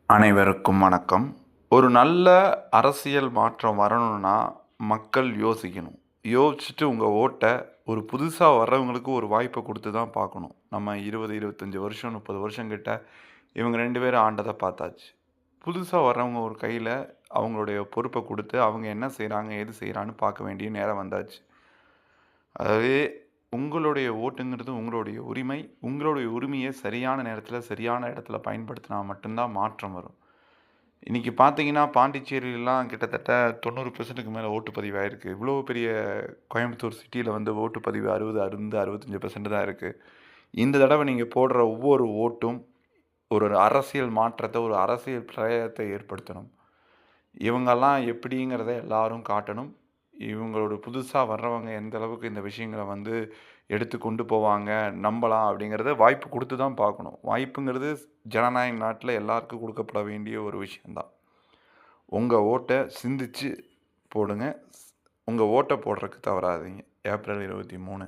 அனைவருக்கும் வணக்கம். ஒரு நல்ல அரசியல் மாற்றம் வரணும்னா, மக்கள் யோசிக்கணும். யோசிச்சுட்டு உங்க ஓட்ட ஒரு புதுசா வர்றவங்களுக்கு ஒரு வாய்ப்ப குடுத்து தான் பார்க்கணும். நம்ம 20, 25 வருஷம், 30 வருஷம் கிட்ட இவங்க 2 பேரும் ஆண்டத பார்த்தாச்சு. புதுசா வர்றவங்க ஒரு கையில அவங்களுடைய பொறுப்ப குடுத்து, அவங்க என்ன செய்றாங்க, ஏது செய்றான்னு பார்க்க வேண்டிய நேரம் வந்தாச்சு. அதாவது உங்களுடைய ஓட்டுங்கிறது உங்களுடைய உரிமை. உங்களுடைய உரிமைய சரியான நேரத்தில, சரியான இடத்துல பயன்படுத்தினா மட்டும் தான் மாற்றம் வரும். இன்னைக்கு பார்த்தீங்கன்னா, பாண்டிச்சேரிலாம் கிட்டத்தட்ட 90%க்கு மேல ஓட்டு பதிவாயிருக்கு. இவ்வளோ பெரிய கோயம்புத்தூர் சிட்டியில வந்து ஓட்டு பதிவு 65% தான் இருக்கு. இந்த தடவ நீங்க போடுற ஒவ்வொரு ஓட்டும் ஒரு அரசியல் மாற்றத்த, ஒரு அரசியல் பிரளயத்த ஏற்படுத்தணும். இவங்கலாம் எப்படிங்கிறத எல்லாரும் காட்டணும். இவங்களோட புதுசா வர்றவங்க எந்த அளவுக்கு இந்த விஷயங்கள வந்து எடுத்து கொண்டு போவாங்க, நம்பலாம் அப்படிங்கிறத வாய்ப்பு குடுத்து தான் பார்க்கணும். வாய்ப்புங்கிறது ஜனநாயக நாட்டுல எல்லாருக்கும் குடுக்கப்பட வேண்டிய ஒரு விஷயம் தான். உங்க ஓட்ட சிந்திச்சு போடுங்க. உங்க ஓட்ட போடுறதுக்கு தவறாதீங்க. ஏப்ரல் 23.